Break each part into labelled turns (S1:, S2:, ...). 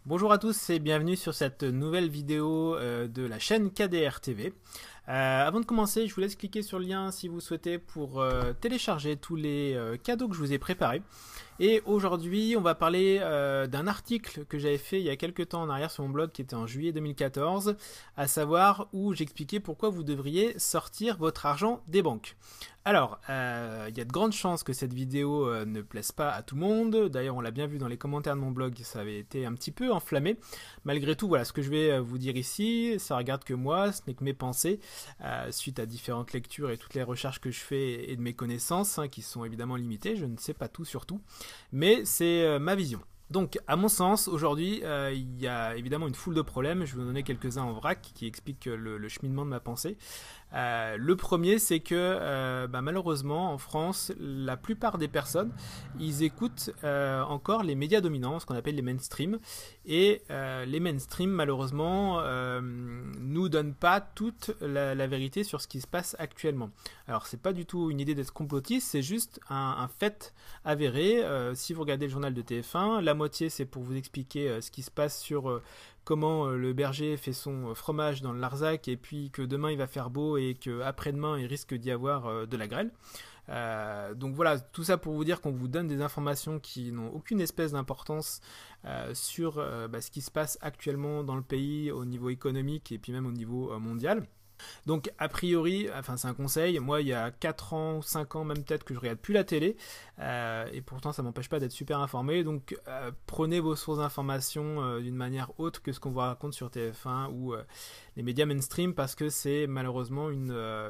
S1: Bonjour à tous et bienvenue sur cette nouvelle vidéo de la chaîne KDR TV. Avant de commencer, je vous laisse cliquer sur le lien si vous souhaitez pour télécharger tous les cadeaux que je vous ai préparés. Et aujourd'hui, on va parler d'un article que j'avais fait il y a quelques temps en arrière sur mon blog qui était en juillet 2014, à savoir où j'expliquais pourquoi vous devriez sortir votre argent des banques. Alors, il y a de grandes chances que cette vidéo ne plaise pas à tout le monde. D'ailleurs, on l'a bien vu dans les commentaires de mon blog, ça avait été un petit peu enflammé. Malgré tout, voilà, ce que je vais vous dire ici, ça regarde que moi, ce n'est que mes pensées, suite à différentes lectures et toutes les recherches que je fais et de mes connaissances, hein, qui sont évidemment limitées. Je ne sais pas tout sur tout, mais c'est ma vision. Donc, à mon sens, aujourd'hui, il y a évidemment une foule de problèmes. Je vais vous donner quelques-uns en vrac qui expliquent le cheminement de ma pensée. Le premier, c'est que malheureusement, en France, la plupart des personnes, ils écoutent encore les médias dominants, ce qu'on appelle les mainstream. Et les mainstream, malheureusement, nous donnent pas toute la vérité sur ce qui se passe actuellement. Alors, c'est pas du tout une idée d'être complotiste, c'est juste un fait avéré. Si vous regardez le journal de TF1, la moitié, c'est pour vous expliquer ce qui se passe sur comment le berger fait son fromage dans le Larzac et puis que demain il va faire beau et qu'après-demain il risque d'y avoir de la grêle. Donc voilà, tout ça pour vous dire qu'on vous donne des informations qui n'ont aucune espèce d'importance sur ce qui se passe actuellement dans le pays au niveau économique et puis même au niveau mondial. Donc a priori, enfin c'est un conseil, moi il y a 4 ans, 5 ans même peut-être que je regarde plus la télé, et pourtant ça m'empêche pas d'être super informé, donc prenez vos sources d'informations d'une manière autre que ce qu'on vous raconte sur TF1 ou les médias mainstream, parce que c'est malheureusement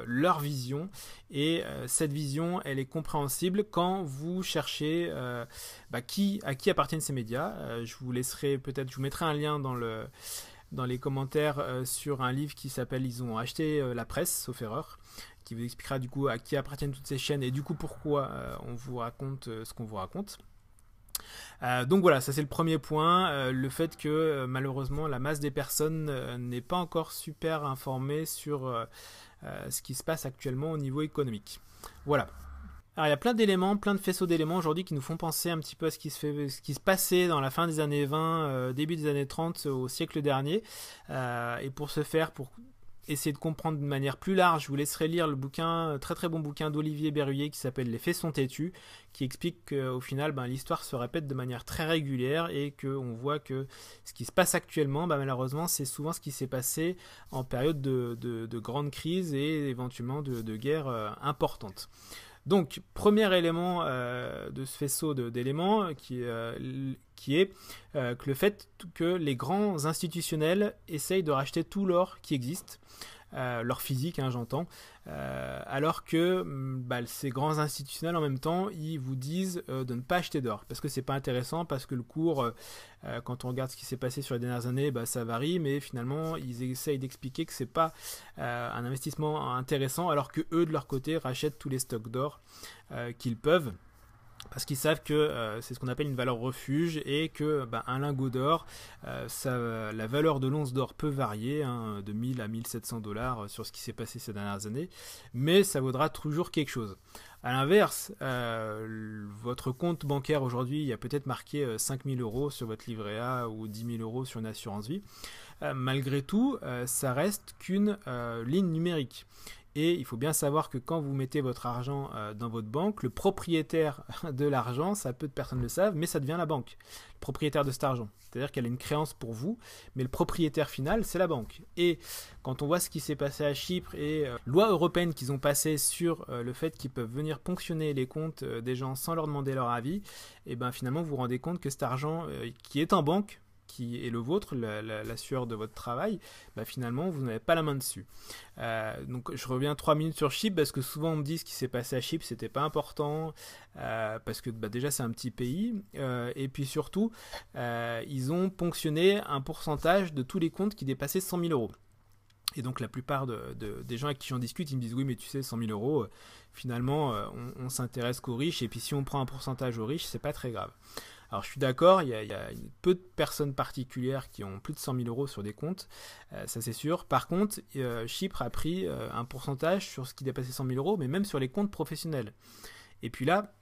S1: leur vision, et cette vision elle est compréhensible quand vous cherchez à qui appartiennent ces médias. Je vous laisserai peut-être, je vous mettrai un lien dans les commentaires sur un livre qui s'appelle Ils ont acheté la presse, sauf erreur, qui vous expliquera du coup à qui appartiennent toutes ces chaînes et du coup pourquoi on vous raconte ce qu'on vous raconte. Donc voilà, ça c'est le premier point, le fait que malheureusement la masse des personnes n'est pas encore super informée sur ce qui se passe actuellement au niveau économique. Voilà. Alors il y a plein d'éléments, plein de faisceaux d'éléments aujourd'hui qui nous font penser un petit peu à ce qui se passait dans la fin des années 20, début des années 30 au siècle dernier. Et pour ce faire, pour essayer de comprendre de manière plus large, je vous laisserai lire le bouquin, très très bon bouquin d'Olivier Berruyer qui s'appelle Les faits sont têtus, qui explique qu'au final l'histoire se répète de manière très régulière et qu'on voit que ce qui se passe actuellement, malheureusement c'est souvent ce qui s'est passé en période de grande crise et éventuellement de guerre importante. Donc, premier élément de ce faisceau d'éléments qui est que le fait que les grands institutionnels essayent de racheter tout l'or qui existe, l'or physique, hein, j'entends, alors que ces grands institutionnels en même temps, ils vous disent de ne pas acheter d'or, parce que c'est pas intéressant, parce que le cours, quand on regarde ce qui s'est passé sur les dernières années, ça varie, mais finalement, ils essayent d'expliquer que c'est pas un investissement intéressant, alors que eux, de leur côté, rachètent tous les stocks d'or qu'ils peuvent, parce qu'ils savent que c'est ce qu'on appelle une valeur refuge et que un lingot d'or, la valeur de l'once d'or peut varier, hein, de 1000 à 1700 dollars sur ce qui s'est passé ces dernières années, mais ça vaudra toujours quelque chose. A l'inverse, votre compte bancaire aujourd'hui, il y a peut-être marqué 5000 euros sur votre livret A ou 10 000 euros sur une assurance vie. Malgré tout, ça reste qu'une ligne numérique. Et il faut bien savoir que quand vous mettez votre argent dans votre banque, le propriétaire de l'argent, ça peu de personnes le savent, mais ça devient la banque, le propriétaire de cet argent. C'est-à-dire qu'elle a une créance pour vous, mais le propriétaire final, c'est la banque. Et quand on voit ce qui s'est passé à Chypre et lois européennes qu'ils ont passées sur le fait qu'ils peuvent venir ponctionner les comptes des gens sans leur demander leur avis, et finalement vous vous rendez compte que cet argent qui est en banque, qui est le vôtre, la sueur de votre travail, finalement vous n'avez pas la main dessus. Donc je reviens 3 minutes sur Chypre parce que souvent on me dit ce qui s'est passé à Chypre c'était pas important, parce que déjà c'est un petit pays, et puis surtout ils ont ponctionné un pourcentage de tous les comptes qui dépassaient 100 000 euros. Et donc la plupart des gens avec qui j'en discute, ils me disent oui mais tu sais 100 000 euros, finalement on s'intéresse qu'aux riches, et puis si on prend un pourcentage aux riches c'est pas très grave. Alors je suis d'accord, il y a peu de personnes particulières qui ont plus de 100 000 euros sur des comptes, ça c'est sûr. Par contre, Chypre a pris un pourcentage sur ce qui dépassait 100 000 euros, mais même sur les comptes professionnels. Et puis là,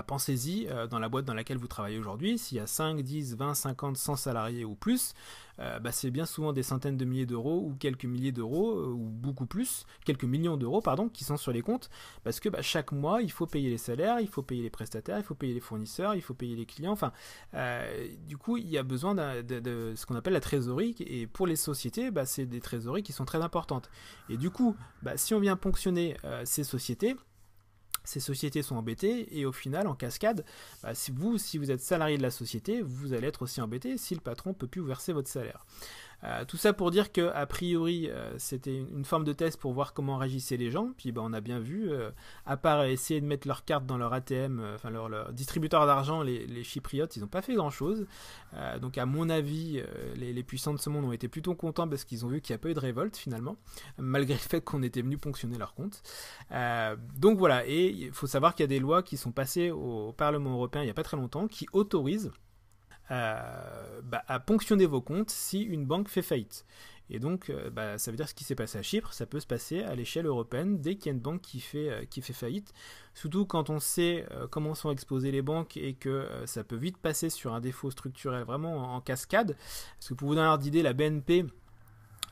S1: pensez-y, dans la boîte dans laquelle vous travaillez aujourd'hui, s'il y a 5, 10, 20, 50, 100 salariés ou plus, c'est bien souvent des centaines de milliers d'euros ou quelques milliers d'euros, ou beaucoup plus, quelques millions d'euros, pardon, qui sont sur les comptes, parce que chaque mois, il faut payer les salaires, il faut payer les prestataires, il faut payer les fournisseurs, il faut payer les clients, du coup, il y a besoin de ce qu'on appelle la trésorerie, et pour les sociétés, c'est des trésoreries qui sont très importantes. Et du coup, si on vient ponctionner ces sociétés sont embêtées et au final, en cascade, si vous êtes salarié de la société, vous allez être aussi embêté si le patron ne peut plus vous verser votre salaire. Tout ça pour dire que a priori c'était une forme de test pour voir comment réagissaient les gens, puis on a bien vu, à part essayer de mettre leurs cartes dans leur ATM, leur distributeur d'argent, les chypriotes, ils n'ont pas fait grand chose. Donc à mon avis, les puissants de ce monde ont été plutôt contents parce qu'ils ont vu qu'il n'y a pas eu de révolte finalement, malgré le fait qu'on était venu ponctionner leur compte. Donc voilà, et il faut savoir qu'il y a des lois qui sont passées au Parlement européen il n'y a pas très longtemps qui autorisent à ponctionner vos comptes si une banque fait faillite. Et donc, ça veut dire ce qui s'est passé à Chypre, ça peut se passer à l'échelle européenne dès qu'il y a une banque qui fait faillite. Surtout quand on sait comment sont exposées les banques et que ça peut vite passer sur un défaut structurel vraiment en cascade. Parce que pour vous donner un ordre d'idée, la BNP,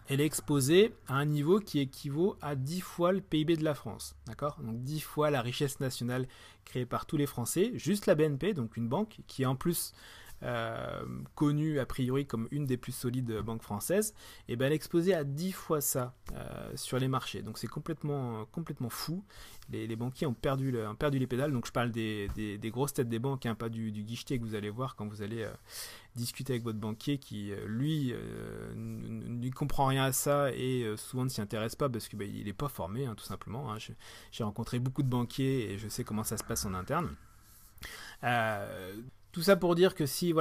S1: elle est exposée à un niveau qui équivaut à 10 fois le PIB de la France. D'accord ? Donc 10 fois la richesse nationale créée par tous les Français. Juste la BNP, donc une banque qui est en plus connue a priori comme une des plus solides banques françaises, et elle est exposée à 10 fois ça sur les marchés. Donc c'est complètement fou. Les banquiers ont perdu les pédales. Donc je parle des grosses têtes des banques, pas du guichetier que vous allez voir quand vous allez discuter avec votre banquier qui, lui, ne comprend rien à ça et souvent ne s'y intéresse pas parce qu'il n'est pas formé, tout simplement. J'ai rencontré beaucoup de banquiers et je sais comment ça se passe en interne. Tout ça pour dire que si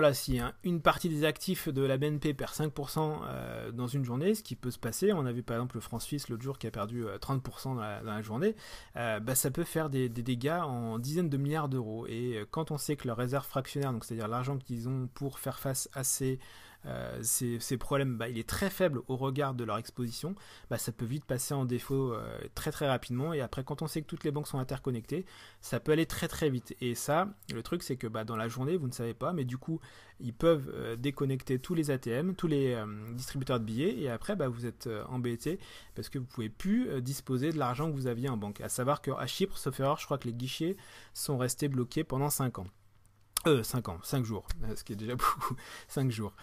S1: une partie des actifs de la BNP perd 5% dans une journée, ce qui peut se passer, on a vu par exemple le franc suisse l'autre jour qui a perdu 30% dans la journée, ça peut faire des dégâts en dizaines de milliards d'euros. Et quand on sait que leur réserve fractionnaire, donc c'est-à-dire l'argent qu'ils ont pour faire face à ces problèmes, il est très faible au regard de leur exposition, ça peut vite passer en défaut très très rapidement. Et après, quand on sait que toutes les banques sont interconnectées, ça peut aller très très vite. Et ça, le truc c'est que dans la journée, vous ne savez pas, mais du coup, ils peuvent déconnecter tous les ATM, tous les distributeurs de billets, et après, vous êtes embêté parce que vous ne pouvez plus disposer de l'argent que vous aviez en banque. À savoir qu'à Chypre, sauf erreur, je crois que les guichets sont restés bloqués pendant 5 ans. 5 jours, ce qui est déjà beaucoup, 5 jours.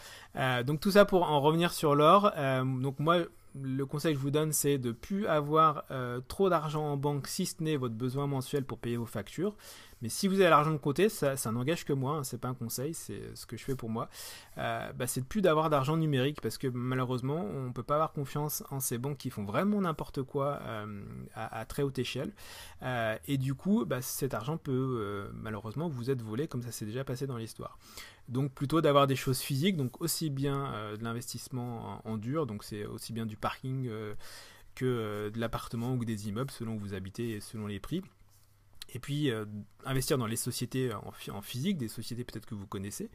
S1: Donc tout ça pour en revenir sur l'or. Donc moi, le conseil que je vous donne, c'est de ne plus avoir trop d'argent en banque, si ce n'est votre besoin mensuel pour payer vos factures. Mais si vous avez l'argent de côté, ça n'engage que moi, c'est pas un conseil, c'est ce que je fais pour moi. C'est de plus d'avoir d'argent numérique parce que malheureusement, on ne peut pas avoir confiance en ces banques qui font vraiment n'importe quoi à très haute échelle. Et du coup, cet argent peut malheureusement vous être volé comme ça s'est déjà passé dans l'histoire. Donc plutôt d'avoir des choses physiques, donc aussi bien de l'investissement en dur, donc c'est aussi bien du parking que de l'appartement ou des immeubles selon où vous habitez et selon les prix. Et puis investir dans les sociétés en physique, des sociétés peut-être que vous connaissez,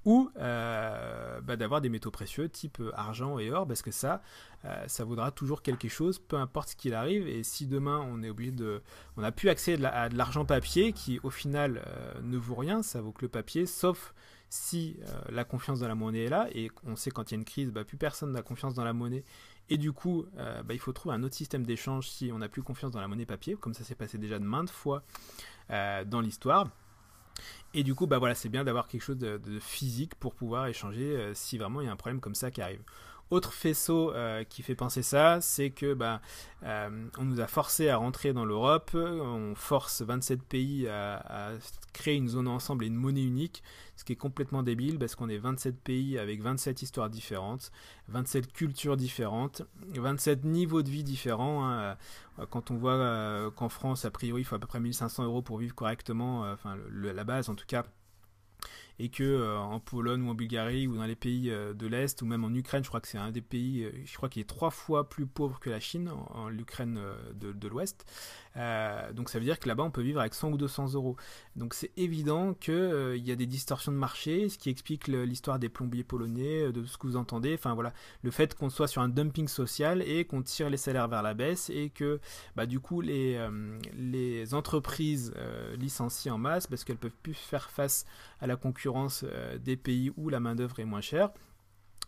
S1: ou d'avoir des métaux précieux type argent et or, parce que ça vaudra toujours quelque chose, peu importe ce qu'il arrive. Et si demain on n'a plus accès à de l'argent papier qui au final ne vaut rien, ça vaut que le papier, sauf si la confiance dans la monnaie est là, et on sait quand il y a une crise, plus personne n'a confiance dans la monnaie. Et du coup, il faut trouver un autre système d'échange si on n'a plus confiance dans la monnaie papier, comme ça s'est passé déjà de maintes fois dans l'histoire. Et du coup, c'est bien d'avoir quelque chose de physique pour pouvoir échanger si vraiment il y a un problème comme ça qui arrive. Autre faisceau qui fait penser ça, c'est que on nous a forcé à rentrer dans l'Europe, on force 27 pays à créer une zone ensemble et une monnaie unique, ce qui est complètement débile parce qu'on est 27 pays avec 27 histoires différentes, 27 cultures différentes, 27 niveaux de vie différents. Quand on voit qu'en France, a priori, il faut à peu près 1500 € pour vivre correctement, la base en tout cas, et que en Pologne ou en Bulgarie ou dans les pays de l'Est ou même en Ukraine, je crois que c'est un des pays, je crois qu'il est 3 fois plus pauvre que la Chine, l'Ukraine de l'Ouest, Donc ça veut dire que là-bas on peut vivre avec 100 ou 200 euros. Donc c'est évident qu'il y a des distorsions de marché, ce qui explique l'histoire des plombiers polonais, de ce que vous entendez. Enfin voilà, le fait qu'on soit sur un dumping social et qu'on tire les salaires vers la baisse et que du coup les entreprises licencient en masse parce qu'elles peuvent plus faire face à la concurrence des pays où la main d'œuvre est moins chère.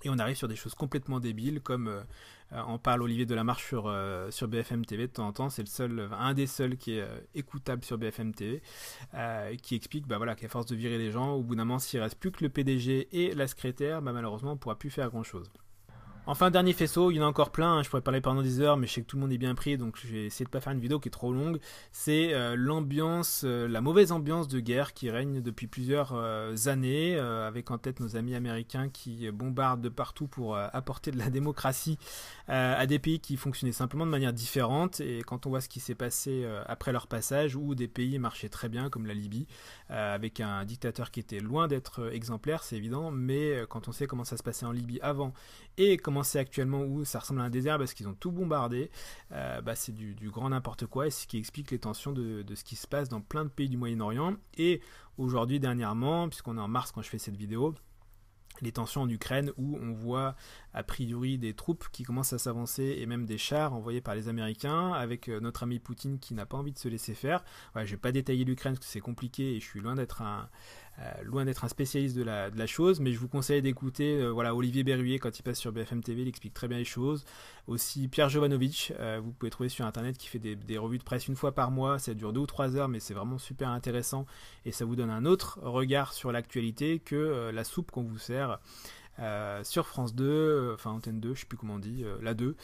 S1: Et on arrive sur des choses complètement débiles, comme en parle Olivier Delamarche sur BFM TV de temps en temps. C'est un des seuls qui est écoutable sur BFM TV, qui explique qu'à force de virer les gens, au bout d'un moment, s'il ne reste plus que le PDG et la secrétaire, malheureusement, on ne pourra plus faire grand-chose. Enfin, dernier faisceau, il y en a encore plein, je pourrais parler pendant des heures, mais je sais que tout le monde est bien pris, donc je vais essayer de ne pas faire une vidéo qui est trop longue. C'est la mauvaise ambiance de guerre qui règne depuis plusieurs années, avec en tête nos amis américains qui bombardent de partout pour apporter de la démocratie à des pays qui fonctionnaient simplement de manière différente. Et quand on voit ce qui s'est passé après leur passage, où des pays marchaient très bien, comme la Libye, avec un dictateur qui était loin d'être exemplaire, c'est évident, mais quand on sait comment ça se passait en Libye avant, et comment c'est actuellement où ça ressemble à un désert parce qu'ils ont tout bombardé, c'est du grand n'importe quoi, et c'est ce qui explique les tensions de ce qui se passe dans plein de pays du Moyen-Orient. Et aujourd'hui, dernièrement, puisqu'on est en mars quand je fais cette vidéo, les tensions en Ukraine où on voit a priori des troupes qui commencent à s'avancer et même des chars envoyés par les Américains avec notre ami Poutine qui n'a pas envie de se laisser faire. Je ne vais pas détailler l'Ukraine parce que c'est compliqué et je suis loin d'être un spécialiste de la chose, mais je vous conseille d'écouter Olivier Berruyer quand il passe sur BFM TV, il explique très bien les choses. Aussi Pierre Jovanovic, vous pouvez trouver sur internet, qui fait des revues de presse une fois par mois, ça dure 2 ou 3 heures, mais c'est vraiment super intéressant et ça vous donne un autre regard sur l'actualité que la soupe qu'on vous sert sur France 2, Antenne 2, je sais plus comment on dit, la 2,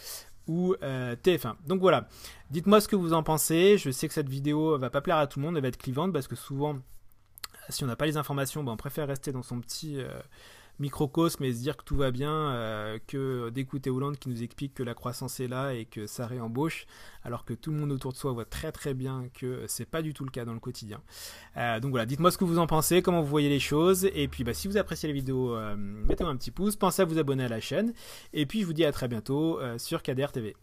S1: ou TF1. Donc voilà, dites-moi ce que vous en pensez. Je sais que cette vidéo va pas plaire à tout le monde, elle va être clivante parce que souvent, si on n'a pas les informations, on préfère rester dans son petit microcosme et se dire que tout va bien, que d'écouter Hollande qui nous explique que la croissance est là et que ça réembauche, alors que tout le monde autour de soi voit très très bien que c'est pas du tout le cas dans le quotidien. Donc voilà, dites-moi ce que vous en pensez, comment vous voyez les choses, et puis si vous appréciez la vidéo, mettez-moi un petit pouce, pensez à vous abonner à la chaîne, et puis je vous dis à très bientôt sur KDR TV.